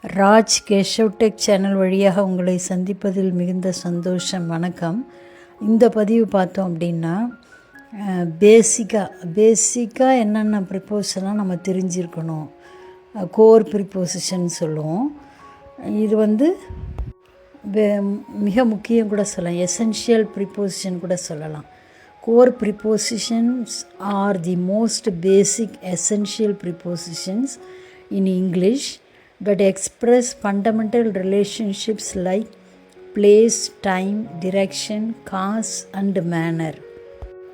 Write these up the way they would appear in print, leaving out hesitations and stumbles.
Raj Keshav tech channel வழியாக உங்களை சந்திப்பதில் மிகுந்த சந்தோஷம். வணக்கம். இந்த பதிவு பார்த்தோம் அப்படின்னா பேசிக்காக என்னென்ன ப்ரிப்போசிஷன்லாம் நம்ம தெரிஞ்சிருக்கணும். கோர் ப்ரிப்போசிஷன் சொல்லுவோம். இது மிக முக்கியம் கூட சொல்லலாம், எசென்ஷியல் ப்ரிப்போசிஷன் கூட சொல்லலாம். Core prepositions are the most basic essential prepositions in English that express fundamental relationships like place, time, direction, cause and manner.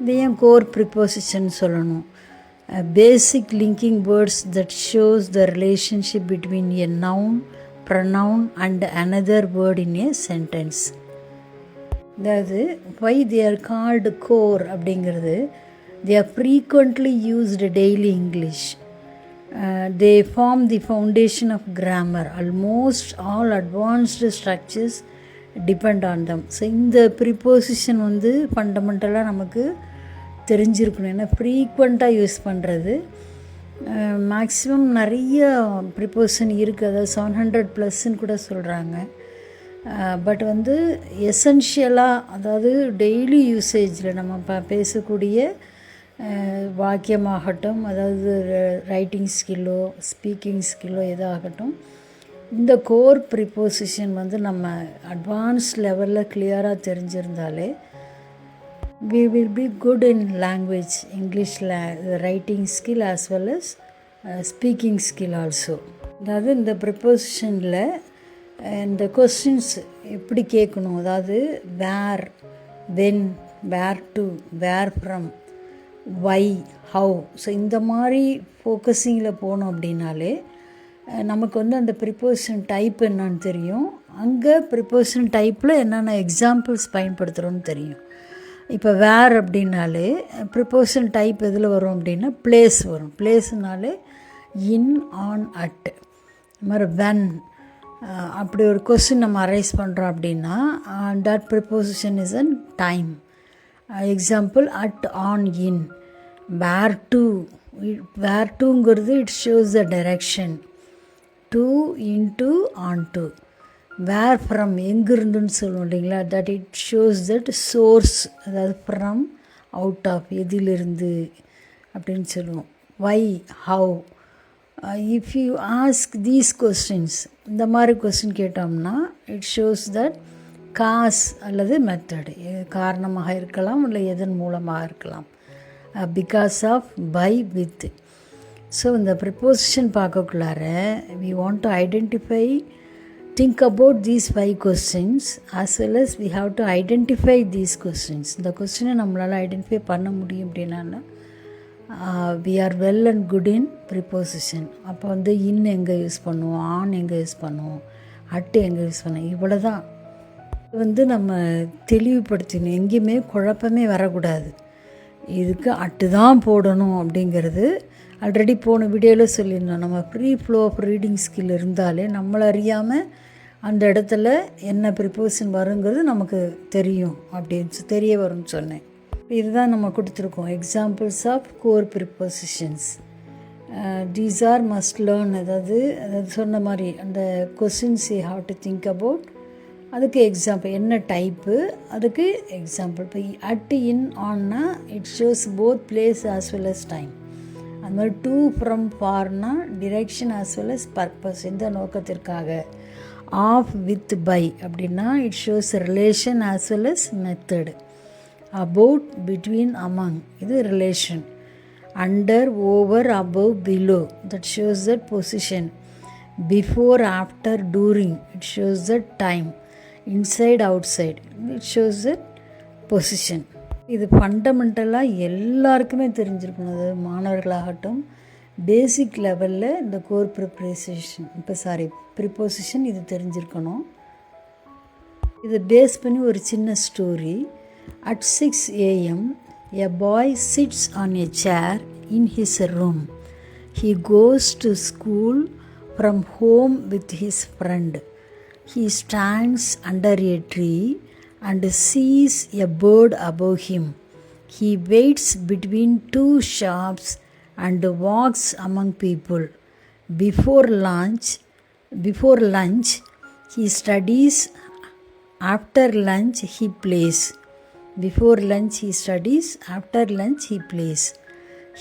இதையும் கோர் ப்ரிப்போசிஷன் சொல்லணும். Basic linking words that shows the relationship between a noun, pronoun and another word in a sentence. அதாவது why they are called core அப்படிங்கிறது, they are frequently used daily English. They form the foundation of grammar. Almost all advanced structures depend on them. So இந்த preposition ஃபண்டமெண்டலாக நமக்கு தெரிஞ்சிருக்கணும். ஏன்னா ஃப்ரீக்வெண்ட்டாக use பண்ணுறது. Maximum நிறைய preposition இருக்குது, அதாவது 700+ கூட சொல்கிறாங்க. பட் எசென்ஷியலாக, அதாவது டெய்லி யூசேஜில் நம்ம பேசக்கூடிய வாக்கியமாகட்டும், அதாவது ரைட்டிங் ஸ்கில்லோ ஸ்பீக்கிங் ஸ்கில்லோ எதாகட்டும், இந்த கோர் ப்ரிப்போசிஷன் நம்ம அட்வான்ஸ் லெவலில் கிளியராக தெரிஞ்சிருந்தாலே we will be good in language, English writing skill as well as speaking skill also. அதாவது இந்த ப்ரிப்போசிஷனில் இந்த கொஸ்டின்ஸ் எப்படி கேட்கணும், அதாவது where, when, where to, where from, why, how. So இந்த மாதிரி ஃபோக்கஸிங்கில் போனோம் அப்படின்னாலே நமக்கு அந்த ப்ரிப்போசிஷன் டைப் என்னன்னு தெரியும். அங்கே ப்ரிப்போசிஷன் டைப்பில் என்னென்ன எக்ஸாம்பிள்ஸ் பயன்படுத்துகிறோன்னு தெரியும். இப்போ வேர் அப்படின்னாலே ப்ரிப்போசிஷன் டைப் எதில் வரும் அப்படின்னா பிளேஸ் வரும். பிளேஸ்னாலே இன், ஆன், அட். இது மாதிரி வென், அப்படி ஒரு கொஸ்டின் நம்ம அரைஸ் பண்ணுறோம் அப்படின்னா that preposition is on time. Example at, on, in. Where to, where டுங்கிறது it shows the direction. To, into, on to. Where from, எங்கிருந்துன்னு சொல்லுவோம் இல்லைங்களா, that it shows that source, அதாவது ஃப்ரம், அவுட் ஆஃப், எதிலிருந்து அப்படின்னு சொல்லுவோம். Why, how. If you ask these questions, இந்த மாதிரி கொஸ்டின் கேட்டோம்னா இட் ஷோஸ் தட் காஸ் அல்லது மெத்தடு, காரணமாக இருக்கலாம் இல்லை எதன் மூலமாக இருக்கலாம். Because of, by, with. So இந்த preposition பார்க்கக்குள்ளார we want to identify, think about these 5 questions as well as we have to identify these questions. இந்த கொஸ்டினை நம்மளால் ஐடென்டிஃபை பண்ண முடியும் அப்படின்னா we are well and good in preposition. அப்போ இன் எங்கே use பண்ணுவோம், ஆன் எங்கே யூஸ் பண்ணுவோம், அட்டு எங்கே யூஸ் பண்ணுவோம், இவ்வளோ தான் நம்ம தெளிவுபடுத்தணும். எங்கேயுமே குழப்பமே வரக்கூடாது. இதுக்கு அட்டு தான் போடணும் அப்படிங்கிறது ஆல்ரெடி போன வீடியோவில் சொல்லியிருந்தோம். நம்ம free flow of reading skill இருந்தாலே நம்மளை அறியாமல் அந்த இடத்துல என்ன ப்ரிப்போசிஷன் வருங்கிறது நமக்கு தெரியும், அப்படின்னு தெரிய வரும்னு சொன்னேன். இதுதான் நம்ம கொடுத்துருக்கோம். Examples of core prepositions. These are must learn. அதாவது சொன்ன மாதிரி அந்த questions you have to think about. அதுக்கு எக்ஸாம்பிள் என்ன டைப்பு, அதுக்கு எக்ஸாம்பிள். இப்போ அட், இன், ஆன்னா it shows both place as well as time. அது மாதிரி டு, ஃப்ரம், ஃபார்னா direction as well as purpose, எந்த நோக்கத்திற்காக. ஆஃப், வித், பை அப்படின்னா it shows relation as well as method. About, between, among, இது relation. Under, over, above, below, that shows that position. Before, after, during, it shows that time. Inside, outside, it shows that position. இது ஃபண்டமெண்டலாக எல்லாருக்குமே தெரிஞ்சிருக்கணும். அதாவது மாணவர்களாகட்டும், பேசிக் லெவலில் இந்த core preposition இது தெரிஞ்சிருக்கணும். இதை பேஸ் பண்ணி ஒரு சின்ன story. At 6 a.m. a boy sits on a chair in his room. He goes to school from home with his friend. He stands under a tree and sees a bird above him. He waits between 2 shops and walks among people. Before lunch, Before lunch, he studies. After lunch, he plays. Before lunch, he studies. After lunch, he plays.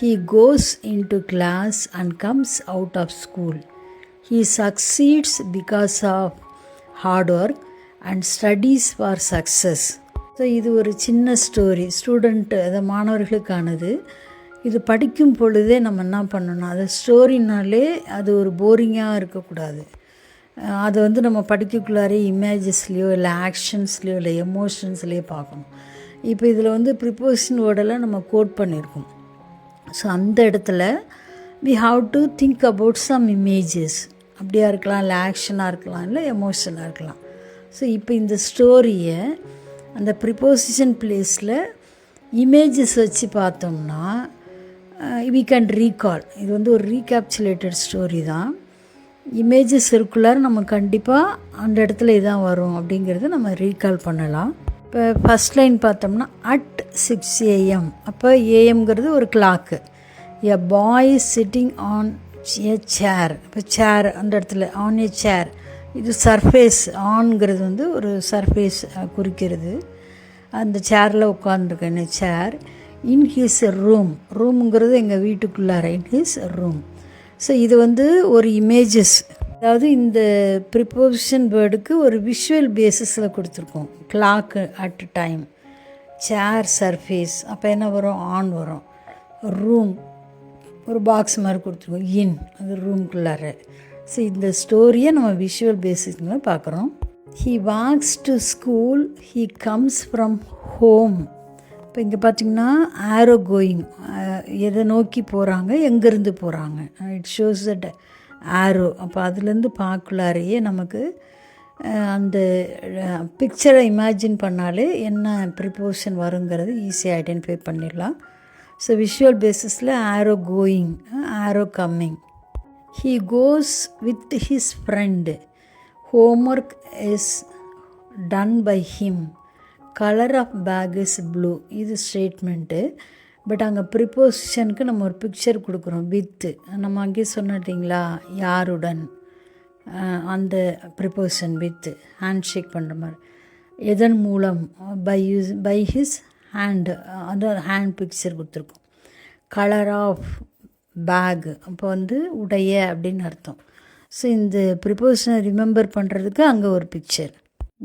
He goes into class and comes out of school. He succeeds because of hard work and studies for success. So இது ஒரு சின்ன story, student அதை மாணவர்களுக்கானது. இது படிக்கும் பொழுதே நம்ம என்ன பண்ணணும், அது ஸ்டோரினாலே அது ஒரு போரிங்காக இருக்கக்கூடாது. அதை வந்து நம்ம படிக்கக்குள்ளாரே இமேஜஸ்லேயோ இல்லை ஆக்ஷன்ஸ்லேயோ இல்லை எமோஷன்ஸ்லேயோ பார்க்கணும். இப்போ இதில் வந்து ப்ரிப்போசிஷன் வேர்டெல்லாம் நம்ம கோட் பண்ணியிருக்கோம். ஸோ அந்த இடத்துல we have to think about some images. அப்படியா இருக்கலாம், இல்லை ஆக்ஷனாக இருக்கலாம், இல்லை எமோஷனாக இருக்கலாம். ஸோ இப்போ இந்த ஸ்டோரியை அந்த ப்ரிப்போசிஷன் பிளேஸில் இமேஜஸ் வச்சு பார்த்தோம்னா we can recall. இது வந்து ஒரு ரீகேப்சுலேட்டட் ஸ்டோரி தான். இமேஜஸ் இருக்குள்ளார நம்ம கண்டிப்பாக அந்த இடத்துல இதான் வரும் அப்படிங்கிறத நம்ம ரீகால் பண்ணலாம். இப்போ ஃபஸ்ட் லைன் பார்த்தோம்னா at 6 AM. அப்போ ஏஎம்ங்கிறது ஒரு clock. A boy sitting on a chair. இப்போ சேர் அந்த இடத்துல ஆன் எ சேர், இது சர்ஃபேஸ். ஆன்ங்கிறது வந்து ஒரு சர்ஃபேஸ் குறிக்கிறது. அந்த சேரில் உட்காந்துருக்கேன் சேர். இன் ஹிஸ் ரூம், ரூமுங்கிறது எங்கள் வீட்டுக்குள்ளார, இன் ஹிஸ் ரூம். ஸோ இது வந்து ஒரு இமேஜஸ், அதாவது இந்த ப்ரிப்போசிஷன் வேர்டுக்கு ஒரு விஷுவல் பேஸிஸில் கொடுத்துருக்கோம். Clock at time, chair surface, அப்போ என்ன வரும், ஆன் வரும். ரூம் ஒரு பாக்ஸ் மாதிரி கொடுத்துருக்கோம், இன் அது ரூம்குள்ளார. ஸோ இந்த ஸ்டோரியை நம்ம விஷுவல் பேசிஸில் பார்க்குறோம். He walks to school, he comes from home. இப்போ இங்கே பார்த்திங்கன்னா ஆரோ கோயிங், எதை நோக்கி போகிறாங்க, எங்கேருந்து போகிறாங்க, இட் ஷோஸ் தட் ஆரோ. அப்போ அதுலேருந்து பார்க்கலாரையே நமக்கு அந்த பிக்சரை இமேஜின் பண்ணாலே என்ன ப்ரிப்போசிஷன் வருங்கிறது ஈஸியாக ஐடென்டிஃபை பண்ணிடலாம். ஸோ விஷுவல் பேசிஸில் arrow going, arrow coming. He goes with his friend. Homework is done by him. Colour of bag is blue. இது ஸ்டேட்மெண்ட்டு. பட் அங்கே ப்ரிப்போசிஷனுக்கு நம்ம ஒரு பிக்சர் கொடுக்குறோம், வித்து. நம்ம அங்கேயே சொன்னீங்களா, யாருடன், அந்த ப்ரிப்போசிஷன் வித்து, ஹேண்ட் ஷேக் பண்ணுற மாதிரி. எதன் மூலம், பை ஹிஸ் ஹேண்டு, அந்த ஹேண்ட் பிக்சர் கொடுத்துருக்கோம். கலர் ஆஃப் பேக், அப்போ வந்து உடைய அப்படின்னு அர்த்தம். ஸோ இந்த ப்ரிப்போசிஷனை ரிமெம்பர் பண்ணுறதுக்கு அங்கே ஒரு பிக்சர்.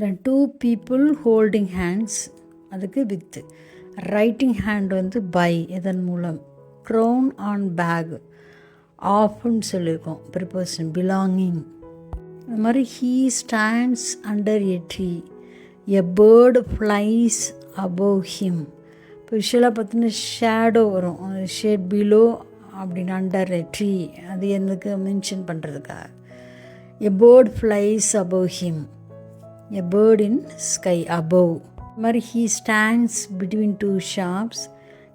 தென் 2 people ஹோல்டிங் ஹேண்ட்ஸ், அதுக்கு வித்து. ரைட்டிங் ஹேண்ட் வந்து பை, எதன் மூலம். க்ரௌன் ஆன் பேக், ஆஃப்னு சொல்லியிருக்கோம் ப்ரிப்போசிஷன். பிலாங்கிங். அது மாதிரி he stands under a tree. A bird flies above him. இப்போ விஷுவலாக பார்த்தீங்கன்னா ஷேடோ வரும், ஷேட் பிலோ அப்படின்னு, அண்டர் எ ட்ரீ, அது எனக்கு மென்ஷன் பண்ணுறதுக்காக. A bird flies above him. A bird in sky above. மாதிரி he stands between 2 shops.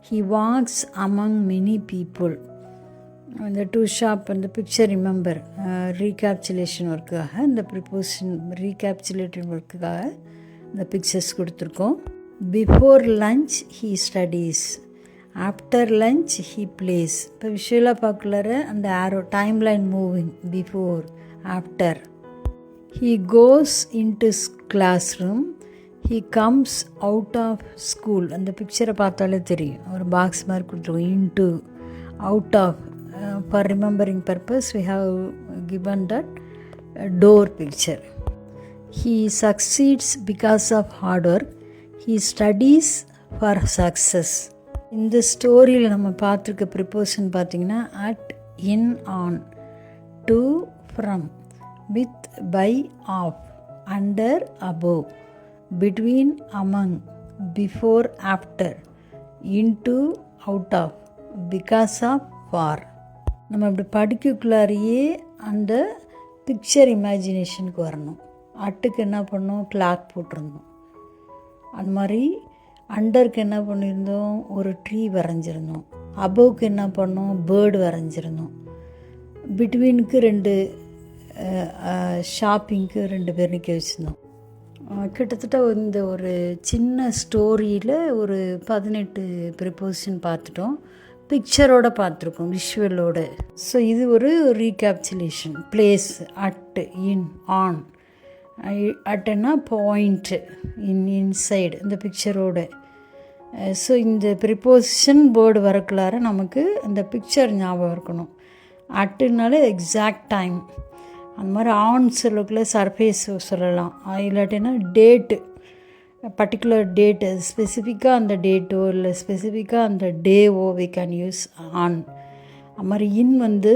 He walks among many people. இந்த 2 ஷாப் அந்த பிக்சர் ரிமெம்பர் ரீகேப்சுலேஷன் ஒர்க்குக்காக, இந்த ப்ரிப்போசிஷன் ரீகேப்சுலேட்டிவ் ஒர்க்குக்காக இந்த பிக்சர்ஸ் கொடுத்துருக்கோம். Before lunch he studies. After lunch he plays. இப்போ விஷுவலாக பார்க்கலார அந்த arrow time line moving, before, after. He goes into classroom. He comes out of school. அந்த பிக்சரை பார்த்தாலே தெரியும், ஒரு பாக்ஸ் மாதிரி கொடுத்துருவோம். into, out of. For remembering purpose we have given that door picture. He succeeds because of hard work. He studies for success. இந்த ஸ்டோரியில் நம்ம பார்த்துருக்க ப்ரிப்போசிஷன் பார்த்திங்கன்னா at, in, on, to, from, with, by, of, under, above, between, among, before, after, into, out of, because of, for. நம்ம அப்படி படிக்கக்குள்ளாரியே அந்த picture இமேஜினேஷனுக்கு வரணும். அட்டுக்கு என்ன பண்ணோம், கிளாக் போட்டிருந்தோம். அது மாதிரி அண்டருக்கு என்ன பண்ணியிருந்தோம், ஒரு ட்ரீ வரைஞ்சிருந்தோம். அபவுக்கு என்ன பண்ணோம், பேர்டு வரைஞ்சிருந்தோம். பிட்வீனுக்கு 2 ஷாப்பிங்க்கு 2 பேர் நிற்க வச்சுருந்தோம். கிட்டத்தட்ட இந்த ஒரு சின்ன ஸ்டோரியில் ஒரு 18 ப்ரிப்போசிஷன் பார்த்துட்டோம். பிக்சரோடு பார்த்துருக்கோம், விஷுவலோடு. ஸோ இது ஒரு recapitulation. Place, at, in, on. அட்டுன்னா பாயிண்ட்டு, இன்சைடு இந்த பிக்சரோடு. ஸோ இந்த ப்ரிப்போசிஷன் வேர்டு வரக்குள்ளார நமக்கு இந்த பிக்சர் ஞாபகம் இருக்கணும். அட்டுனாலே எக்ஸாக்ட் டைம். அந்த மாதிரி ஆன் சொல்லக்குள்ளே சர்ஃபேஸ் சொல்லலாம். இல்லாட்டினா டேட்டு, பர்டிகுலர் டேட்டு, ஸ்பெசிஃபிக்காக அந்த டேட்டோ இல்லை ஸ்பெசிஃபிக்காக அந்த டேவோ வி கேன் யூஸ் ஆன். அது மாதிரி இன் வந்து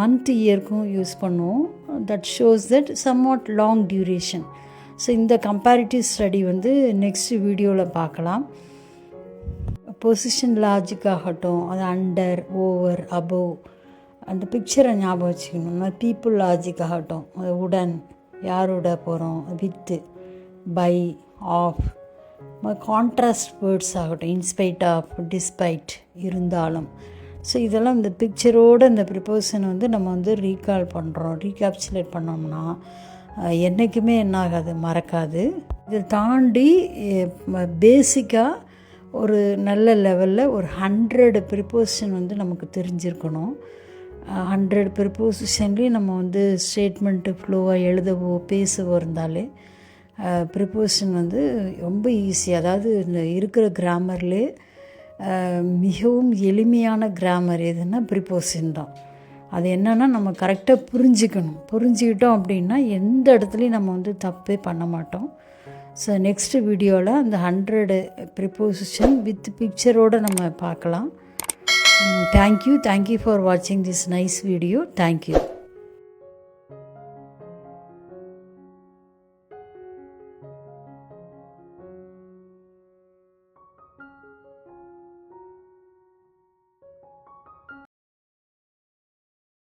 மந்த் இயருக்கும் யூஸ் பண்ணுவோம். That shows that somewhat long duration. So இந்த கம்பேரிட்டிவ் ஸ்டடி வந்து நெக்ஸ்ட் வீடியோவில் பார்க்கலாம். பொசிஷன் லாஜிக் ஆகட்டும், அது அண்டர், ஓவர், அபோவ், அந்த பிக்சரை ஞாபகம் வச்சுக்கணும். பீப்புள் லாஜிக் ஆகட்டும், அது உடன், யாரோட போகிறோம், with, by, of. Contrast words ஆகட்டும், இன்ஸ்பைட் ஆஃப், டிஸ்பைட், இருந்தாலும். ஸோ இதெல்லாம் இந்த பிக்சரோடு இந்த ப்ரிப்போசிஷன் வந்து நம்ம வந்து ரீகால் பண்ணுறோம், ரீகேப்சுலேட் பண்ணோம்னா என்றைக்குமே என்ன ஆகாது, மறக்காது. இதை தாண்டி பேசிக்காக ஒரு நல்ல லெவலில் ஒரு 100 ப்ரிப்போசிஷன் வந்து நமக்கு தெரிஞ்சிருக்கணும். 100 ப்ரிப்போசிஷன்லேயும் நம்ம வந்து ஸ்டேட்மெண்ட்டு ஃப்ளோவாக எழுதவோ பேசவோ இருந்தாலே ப்ரிப்போசிஷன் வந்து ரொம்ப ஈஸி. அதாவது இந்த இருக்கிற கிராமர்லே மிகவும் எளிமையான கிராமர் எதுன்னா ப்ரிப்போசிஷன் தான். அது என்னென்னா நம்ம கரெக்டாக புரிஞ்சுக்கிட்டோம் அப்படின்னா எந்த இடத்துலையும் நம்ம வந்து தப்பே பண்ண மாட்டோம். ஸோ நெக்ஸ்ட் வீடியோவில் அந்த 100 ப்ரிப்போசிஷன் வித் பிக்சரோடு நம்ம பார்க்கலாம். தேங்க்யூ ஃபார் வாட்சிங் திஸ் நைஸ் வீடியோ. தேங்க்யூ.